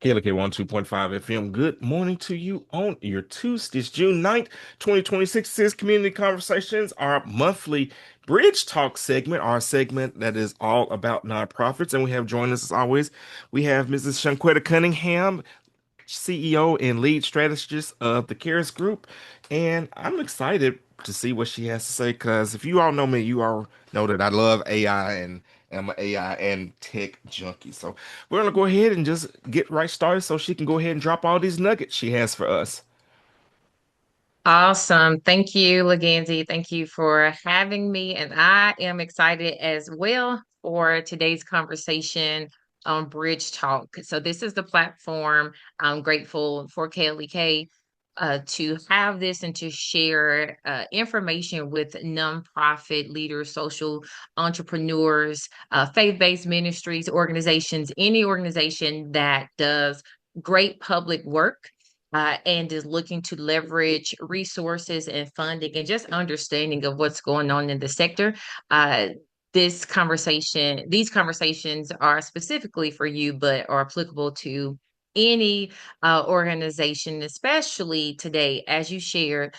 KLK 102.5 FM. Good morning to you on your Tuesday, June 9th, 2026. This is Community Conversations, our monthly Bridge Talk segment, our segment that is all about nonprofits. And we have joined us as always. We have Mrs. Shunqetta Cunningham, CEO and lead strategist of the CARES Group. And I'm excited to see what she has to say because if you all know me, you all know that I love AI and I'm an AI and tech junkie. So we're going to go ahead and just get right started so she can go ahead and drop all these nuggets she has for us. Awesome. Thank you, Leganzi. Thank you for having me. And I am excited as well for today's conversation on Bridge Talk. So, this is the platform. I'm grateful for KLEK to have this and to share information with nonprofit leaders, social entrepreneurs, faith-based ministries, organizations, any organization that does great public work and is looking to leverage resources and funding and just understanding of what's going on in the sector. Uh, these conversations are specifically for you, but are applicable to any organization, especially today, as you shared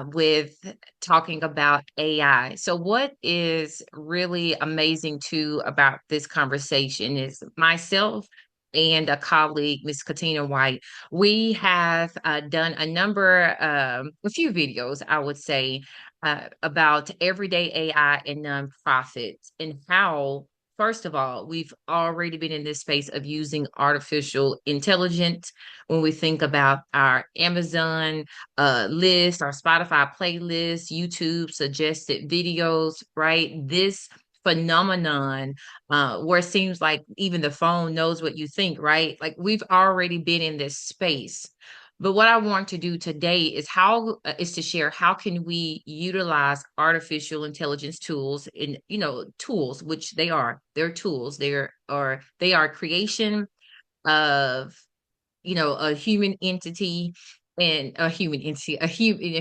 with talking about AI. So, what is really amazing too about this conversation is myself and a colleague, Miss Katina White, we have done a few videos, I would say, about everyday AI and nonprofits and how, first of all, we've already been in this space of using artificial intelligence when we think about our Amazon list, our Spotify playlist, YouTube suggested videos, right? This phenomenon where it seems like even the phone knows what you think, right? Like we've already been in this space. But what I want to do today is to share how can we utilize artificial intelligence tools in tools which they're tools they are creation of a human entity and a human entity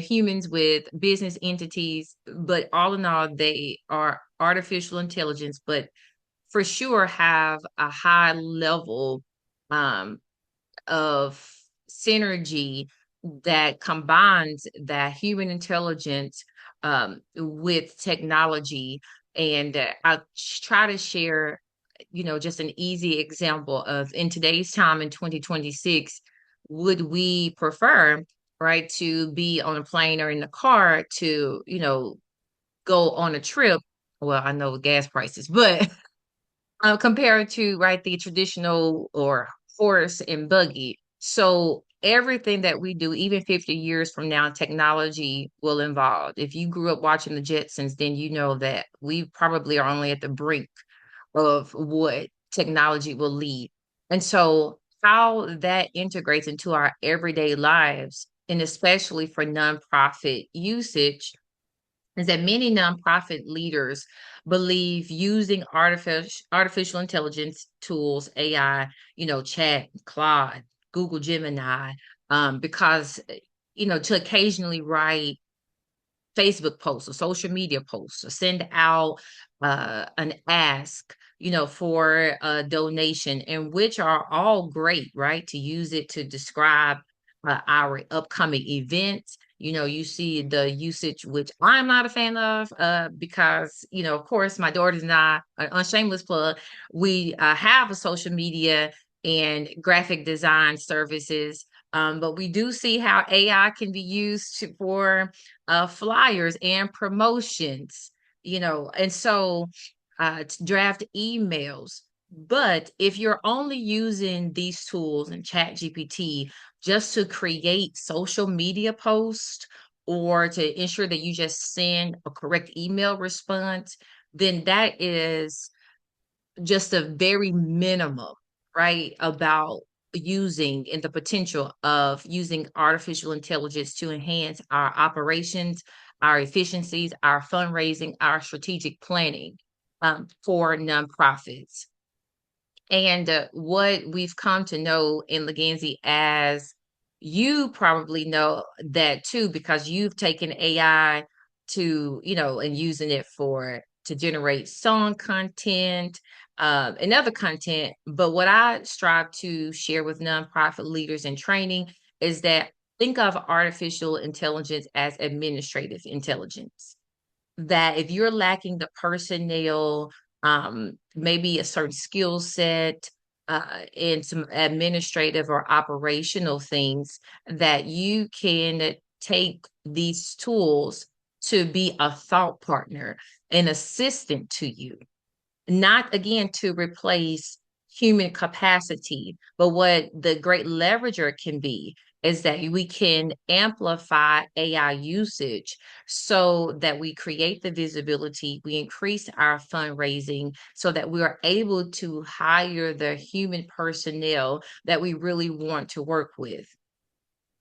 humans with business entities, but all in all they are artificial intelligence, but for sure have a high level um, of synergy that combines that human intelligence with technology. And I try to share, just an easy example of in today's time in 2026, would we prefer, right, to be on a plane or in the car to, go on a trip? Well, I know gas prices, but compared to right the traditional or horse and buggy. So everything that we do, even 50 years from now, technology will evolve. If you grew up watching the Jetsons, then you know that we probably are only at the brink of what technology will lead. And so how that integrates into our everyday lives, and especially for nonprofit usage, is that many nonprofit leaders believe using artificial intelligence tools, AI, chat, Claude, Google Gemini, because to occasionally write Facebook posts or social media posts or send out an ask, for a donation, and which are all great, right? To use it to describe our upcoming events. You see the usage, which I'm not a fan of, because, of course, my daughters and I, on shameless plug, we have a social media and graphic design services. But we do see how AI can be used for flyers and promotions, and so to draft emails. But if you're only using these tools and Chat GPT just to create social media posts or to ensure that you just send a correct email response, then that is just a very minimum, right? About using and the potential of using artificial intelligence to enhance our operations, our efficiencies, our fundraising, our strategic planning for nonprofits. And what we've come to know in Leganzi, as you probably know that too, because you've taken AI to, and using it for to generate song content, and other content. But what I strive to share with nonprofit leaders in training is that think of artificial intelligence as administrative intelligence. That if you're lacking the personnel, maybe a certain skill set, and some administrative or operational things, that you can take these tools to be a thought partner, an assistant to you, not again to replace human capacity, but what the great leverager can be is that we can amplify AI usage so that we create the visibility, we increase our fundraising so that we are able to hire the human personnel that we really want to work with.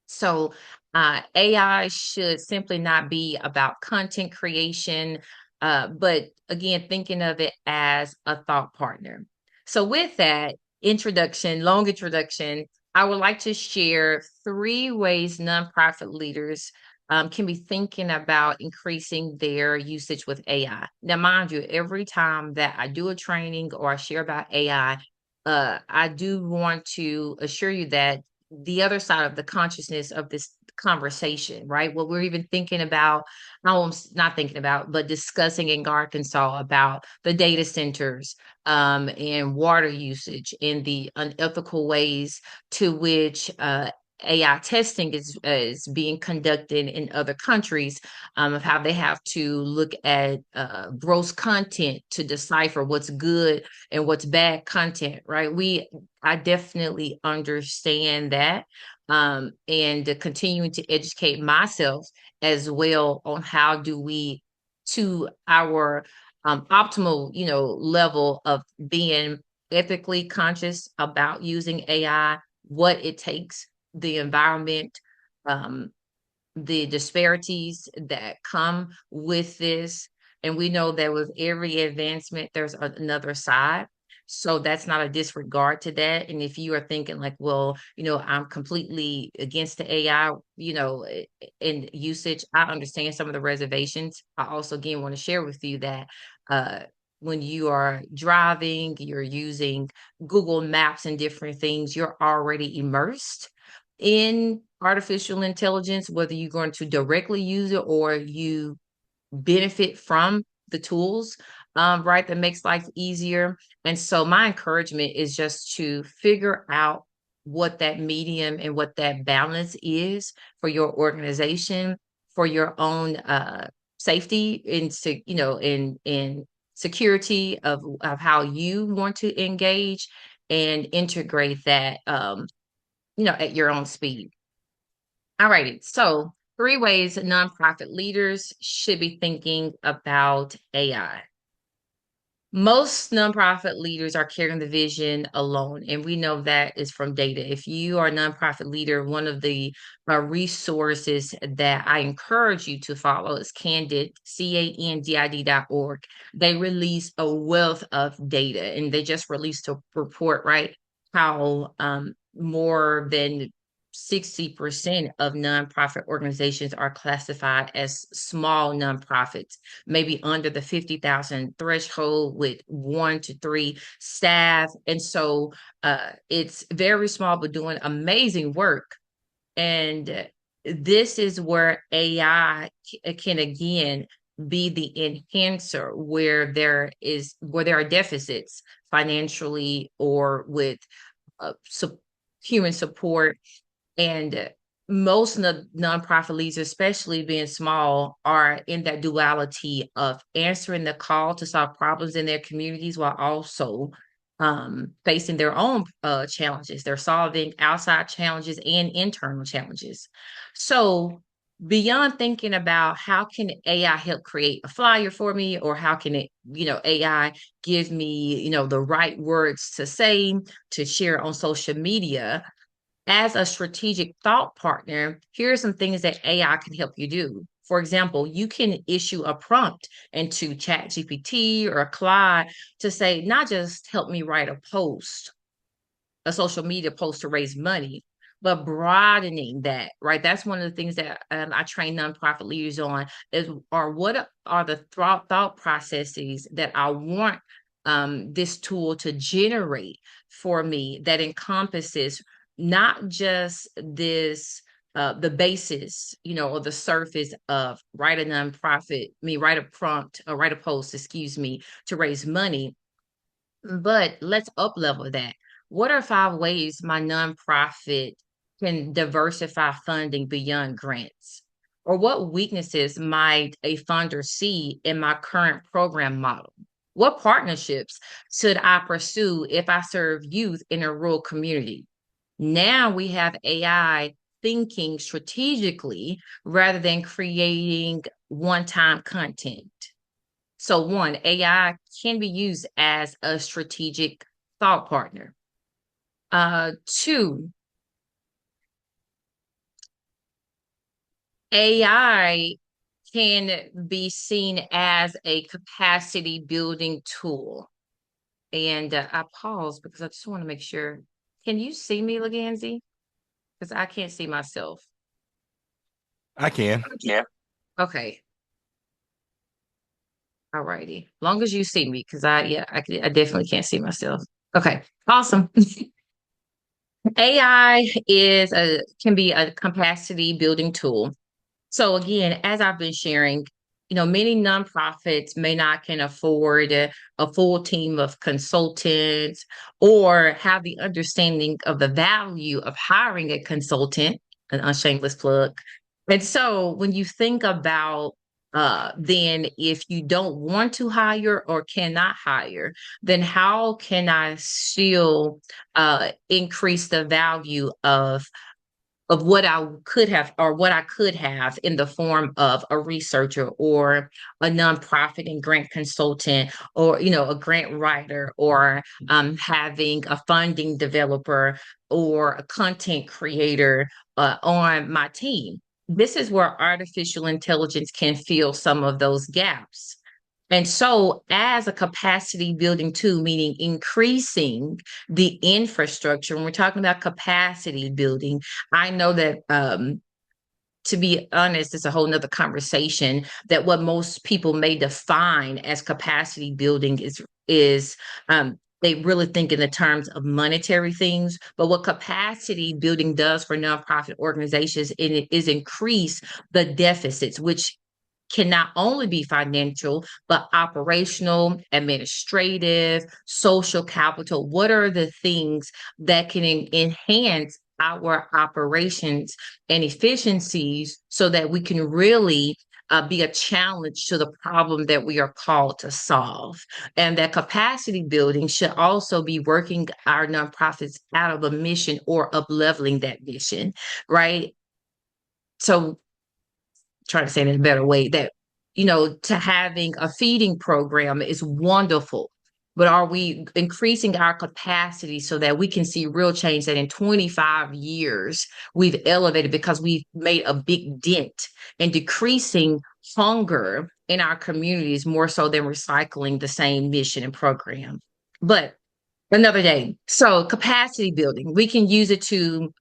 So, AI should simply not be about content creation, but again, thinking of it as a thought partner. So, with that long introduction, I would like to share 3 ways nonprofit leaders can be thinking about increasing their usage with AI. Now, mind you, every time that I do a training or I share about AI, I do want to assure you that the other side of the consciousness of this conversation, right? What we're even thinking about, no, I'm not thinking about, but discussing in Arkansas about the data centers, and water usage and the unethical ways to which AI testing is being conducted in other countries, of how they have to look at gross content to decipher what's good and what's bad content, right? I definitely understand that, and continuing to educate myself as well on how do we to our optimal, level of being ethically conscious about using AI, what it takes, the environment, um, the disparities that come with this. And we know that with every advancement, there's another side. So that's not a disregard to that. And if you are thinking like, well, I'm completely against the AI, in usage, I understand some of the reservations. I also, again, want to share with you that uh, when you are driving, you're using Google Maps and different things, you're already immersed in artificial intelligence, whether you're going to directly use it or you benefit from the tools, right, that makes life easier. And so my encouragement is just to figure out what that medium and what that balance is for your organization, for your own safety in security of how you want to engage and integrate that at your own speed. All righty. So, 3 ways nonprofit leaders should be thinking about AI. Most nonprofit leaders are carrying the vision alone, and we know that is from data. If you are a nonprofit leader, one of the resources that I encourage you to follow is Candid, candid.org. They release a wealth of data, and they just released a report, right? How more than 60% of nonprofit organizations are classified as small nonprofits, maybe under the 50,000 threshold with 1 to 3 staff. And so it's very small, but doing amazing work. And this is where AI can again be the enhancer where there are deficits financially or with human support. And most nonprofit leaders, especially being small, are in that duality of answering the call to solve problems in their communities while also facing their own challenges. They're solving outside challenges and internal challenges. So beyond thinking about how can AI help create a flyer for me, or how can AI give me, the right words to say, to share on social media, as a strategic thought partner, here are some things that AI can help you do. For example, you can issue a prompt into ChatGPT or Claude to say, not just help me write a social media post to raise money, but broadening that, right? That's one of the things that I train nonprofit leaders on is, or what are the thought processes that I want this tool to generate for me that encompasses not just this the basis, or the surface of write a nonprofit, write a prompt or write a post, excuse me, to raise money, but let's up level that. What are 5 ways my nonprofit can diversify funding beyond grants? Or what weaknesses might a funder see in my current program model? What partnerships should I pursue if I serve youth in a rural community? Now we have AI thinking strategically rather than creating one time content. So, one, AI can be used as a strategic thought partner. Two, AI can be seen as a capacity building tool. And I pause because I just want to make sure. Can you see me, Leganzi? Because I can't see myself. I can. Yeah. Okay. All righty. Long as you see me, because I definitely can't see myself. Okay. Awesome. AI can be a capacity building tool. So again, as I've been sharing, many nonprofits may not can afford a full team of consultants or have the understanding of the value of hiring a consultant, an unshameless plug. And so when you think about then if you don't want to hire or cannot hire, then how can I still increase the value of what I could have or what I could have in the form of a researcher or a nonprofit and grant consultant or a grant writer or having a funding developer or a content creator on my team. This is where artificial intelligence can fill some of those gaps. And so, as a capacity building tool, meaning increasing the infrastructure, when we're talking about capacity building, I know that to be honest, it's a whole nother conversation that what most people may define as capacity building is they really think in the terms of monetary things. But what capacity building does for nonprofit organizations is increase the deficits, which can not only be financial, but operational, administrative, social capital. What are the things that can enhance our operations and efficiencies so that we can really be a challenge to the problem that we are called to solve? And that capacity building should also be working our nonprofits out of a mission or up leveling that mission, right? So trying to say it in a better way that to having a feeding program is wonderful, but are we increasing our capacity so that we can see real change that in 25 years we've elevated because we've made a big dent in decreasing hunger in our communities more so than recycling the same mission and program? But another day. So capacity building, we can use it to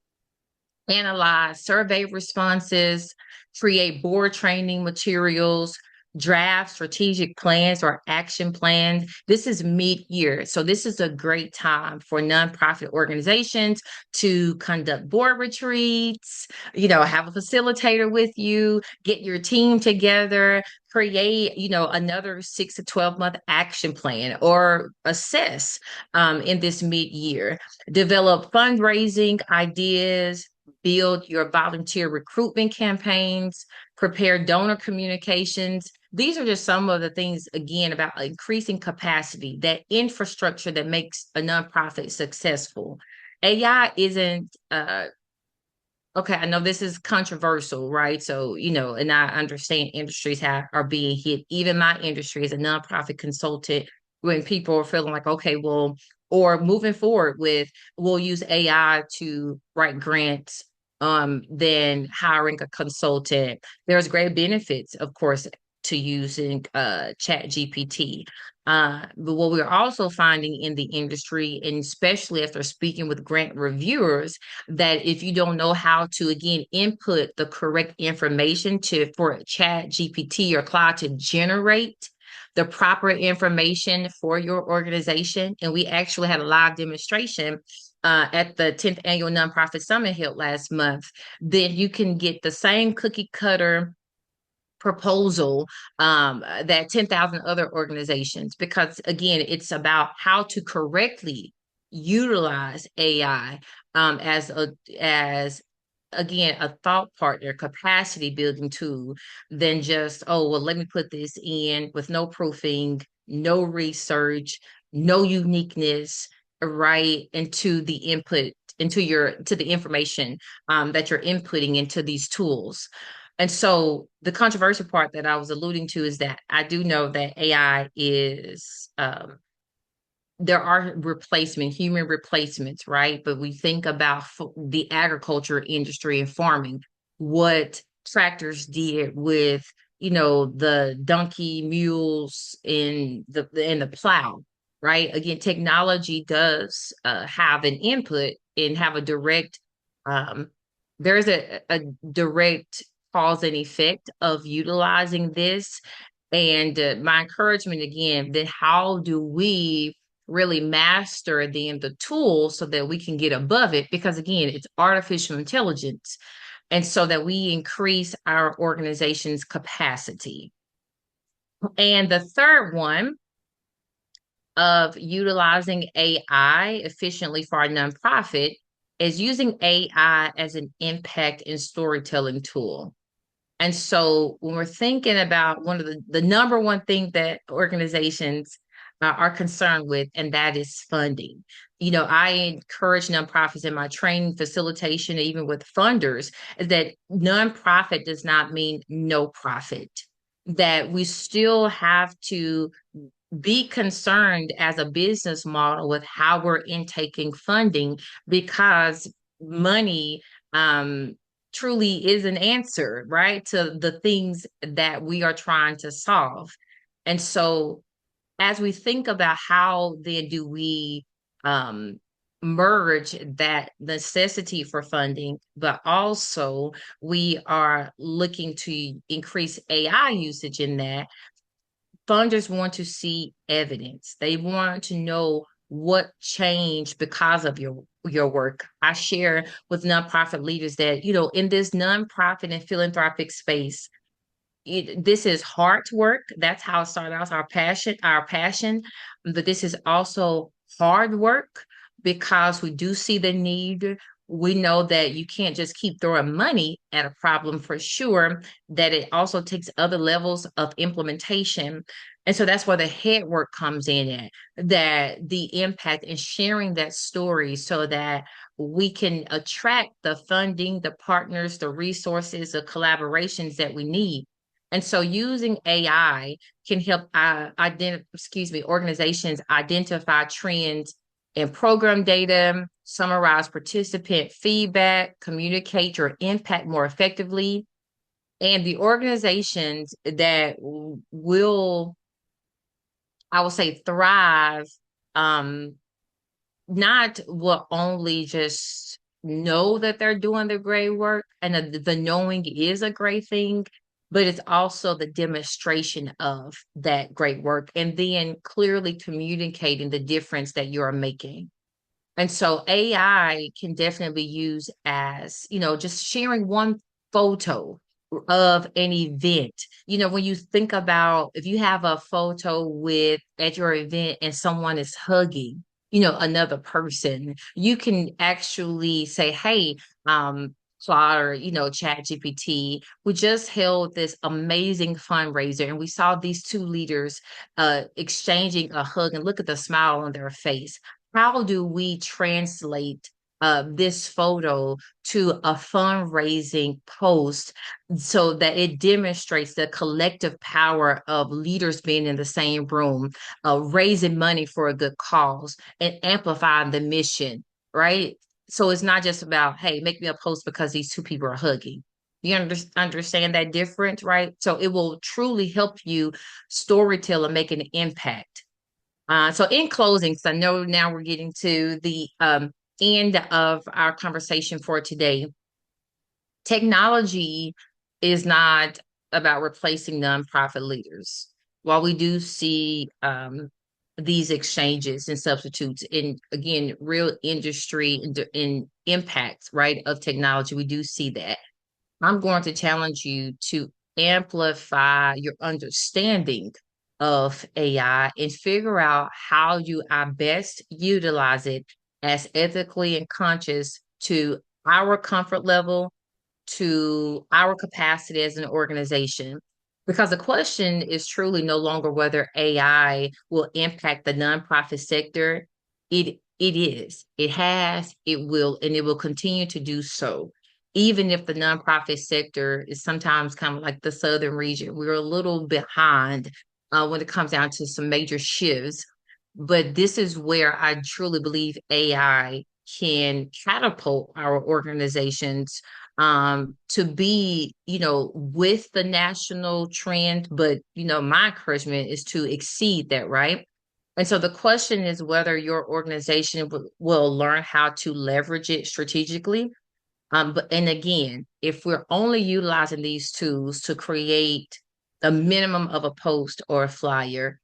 analyze survey responses, create board training materials, draft strategic plans or action plans. This is mid-year. So this is a great time for nonprofit organizations to conduct board retreats, have a facilitator with you, get your team together, create, another 6 to 12 month action plan or assess in this mid-year, develop fundraising ideas, build your volunteer recruitment campaigns, prepare donor communications. These are just some of the things, again, about increasing capacity, that infrastructure that makes a nonprofit successful. AI isn't, okay, I know this is controversial, right? So, and I understand industries are being hit. Even my industry as a nonprofit consultant, when people are feeling like, okay, well, or moving forward with, we'll use AI to write grants, than hiring a consultant. There's great benefits, of course, to using Chat GPT. But what we're also finding in the industry, and especially after speaking with grant reviewers, that if you don't know how to again input the correct information to for Chat GPT or Cloud to generate the proper information for your organization, and we actually had a live demonstration at the 10th annual nonprofit summit held last month, then you can get the same cookie cutter proposal that 10,000 other organizations, because again, it's about how to correctly utilize AI as again a thought partner, capacity building tool, than just, oh well, let me put this in with no proofing, no research, no uniqueness, right, into the input, to the information that you're inputting into these tools. And so the controversial part that I was alluding to is that I do know that AI is there are human replacements, right? But we think about the agriculture industry and farming, what tractors did with, the donkey, mules, in the plow, right? Again, technology does have an input and have a direct, um, there's a direct cause and effect of utilizing this. And my encouragement again, then how do we really master then the tool so that we can get above it? Because again, it's artificial intelligence. And so that we increase our organization's capacity. And the third one of utilizing AI efficiently for our nonprofit is using AI as an impact and storytelling tool. And so when we're thinking about one of the number one thing that organizations are concerned with, and that is funding. I encourage nonprofits in my training, facilitation, even with funders, is that nonprofit does not mean no profit. That we still have to be concerned as a business model with how we're intaking funding, because money truly is an answer, right, to the things that we are trying to solve. And so, as we think about how then do we um, merge that necessity for funding, but also we are looking to increase AI usage in that, funders want to see evidence. They want to know what changed because of your work. I share with nonprofit leaders that, in this nonprofit and philanthropic space, this is hard work. That's how it started out, our passion. But this is also hard work because we do see the need. We know that you can't just keep throwing money at a problem, for sure, that it also takes other levels of implementation. And so that's where the head work comes in at, that the impact and sharing that story so that we can attract the funding, the partners, the resources, the collaborations that we need. And so using AI can help organizations identify trends in program data, summarize participant feedback, communicate your impact more effectively. And the organizations that will, I will say, thrive, um, not will only just know that they're doing the great work, and the knowing is a great thing, but it's also the demonstration of that great work and then clearly communicating the difference that you're making. And so AI can definitely be used as, just sharing one photo of an event. When you think about if you have a photo with at your event and someone is hugging, another person, you can actually say, hey, Claude or, Chat GPT, we just held this amazing fundraiser and we saw these two leaders exchanging a hug, and look at the smile on their face. How do we translate this photo to a fundraising post so that it demonstrates the collective power of leaders being in the same room, raising money for a good cause, and amplifying the mission, right? So it's not just about, hey, make me a post because these two people are hugging. You understand that difference, right? So it will truly help you storytell and make an impact. So in closing, so I know now we're getting to the end of our conversation for today. Technology is not about replacing nonprofit leaders. While we do see these exchanges and substitutes in, again, real industry and impacts, right, of technology, we do see that. I'm going to challenge you to amplify your understanding of AI and figure out how you are best utilize it as ethically and conscious to our comfort level, to our capacity as an organization. Because the question is truly no longer whether AI will impact the nonprofit sector. It is. It has, it will, and it will continue to do so. Even if the nonprofit sector is sometimes kind of like the southern region, we're a little behind when it comes down to some major shifts. But this is where I truly believe AI can catapult our organizations to be, with the national trend, but my encouragement is to exceed that, right? And so the question is whether your organization will learn how to leverage it strategically. But and again, if we're only utilizing these tools to create a minimum of a post or a flyer,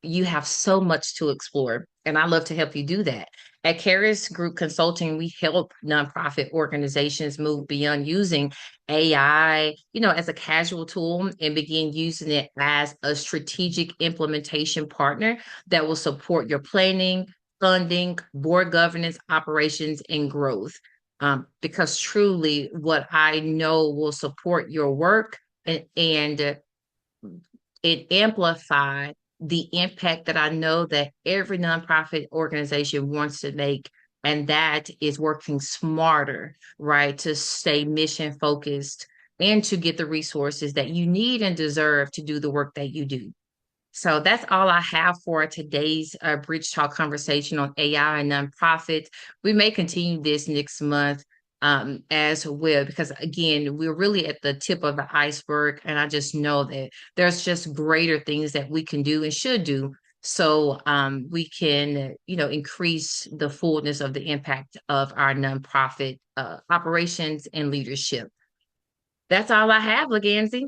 you have so much to explore. And I love to help you do that. At Caris Group Consulting, we help nonprofit organizations move beyond using AI, as a casual tool and begin using it as a strategic implementation partner that will support your planning, funding, board governance, operations, and growth. Because truly, what I know will support your work and it amplify the impact that I know that every nonprofit organization wants to make. And that is working smarter, right? To stay mission focused and to get the resources that you need and deserve to do the work that you do. So that's all I have for today's Bridge Talk conversation on AI and nonprofits. We may continue this next month as well, because again, we're really at the tip of the iceberg. And I just know that there's just greater things that we can do and should do. So we can, increase the fullness of the impact of our nonprofit operations and leadership. That's all I have, Legansy.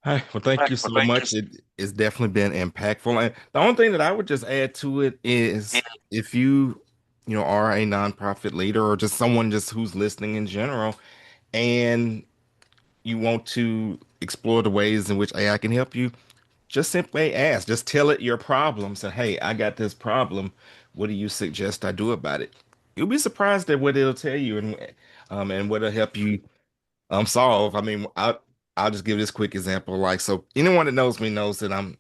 Hi, well, thank you so much. It's definitely been impactful. And the only thing that I would just add to it is if you are a nonprofit leader or just someone just who's listening in general, and you want to explore the ways in which AI can help you, just simply ask. Just tell it your problem. Say, hey, I got this problem. What do you suggest I do about it? You'll be surprised at what it'll tell you and what'll help you solve. I mean, I'll just give this quick example. Like, so anyone that knows me knows that I'm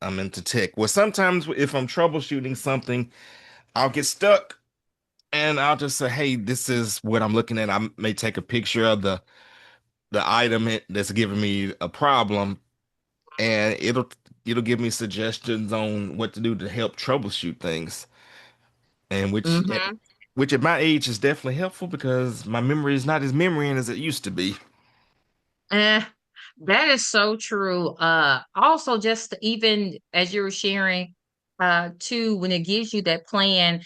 into tech. Well, sometimes if I'm troubleshooting something, I'll get stuck and I'll just say, hey, this is what I'm looking at. I may take a picture of the item that's giving me a problem, and it'll give me suggestions on what to do to help troubleshoot things. And Mm-hmm. which at my age is definitely helpful because my memory is not as memorying as it used to be. Eh, that is so true. Also just even as you're sharing, too, when it gives you that plan,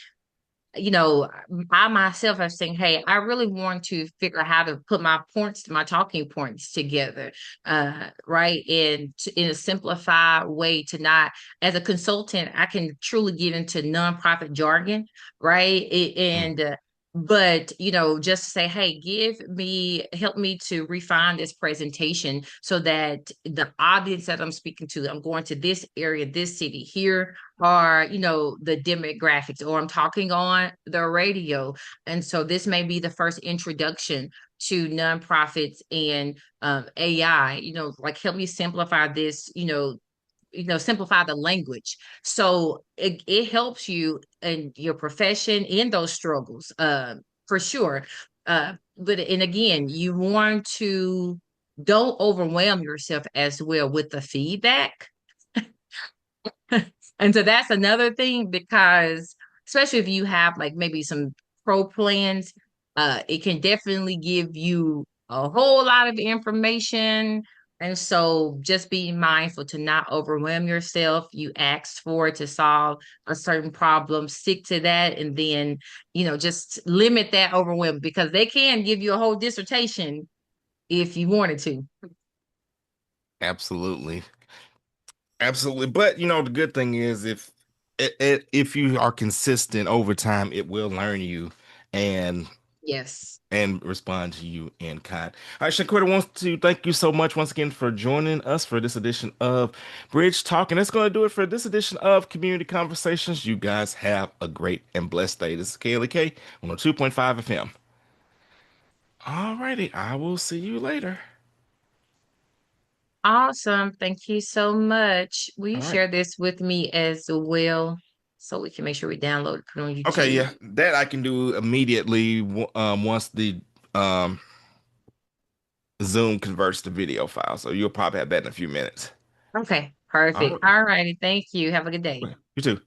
you know, I myself have saying, hey, I really want to figure out how to put my points, my talking points together, right? And in a simplified way to not, as a consultant, I can truly get into nonprofit jargon, right? Mm. But just to say, hey, help me to refine this presentation so that the audience that I'm speaking to, I'm going to this area, this city here are, the demographics, or I'm talking on the radio. And so this may be the first introduction to nonprofits and AI, like help me simplify this, simplify the language. So it helps you in your profession in those struggles, for sure. But and again, you want to don't overwhelm yourself as well with the feedback. And so that's another thing because especially if you have like maybe some pro plans, it can definitely give you a whole lot of information. And so just be mindful to not overwhelm yourself. You asked for to solve a certain problem, stick to that, and then, just limit that overwhelm because they can give you a whole dissertation if you wanted to. Absolutely. Absolutely. But the good thing is if you are consistent over time, it will learn you and Yes. respond to you in kind. All right, Shunqetta wants to thank you so much once again for joining us for this edition of Bridge Talk. And that's going to do it for this edition of Community Conversations. You guys have a great and blessed day. This is Kaylee K on 2.5 FM. All righty, I will see you later. Awesome. Thank you so much. Will you All right. share this with me as well so we can make sure we download it, put it on Okay, YouTube? yeah, that I can do immediately once the um Zoom converts the video file. So you'll probably have that in a few minutes. Okay, All perfect. right. All righty. Thank you. Have a good day. You too.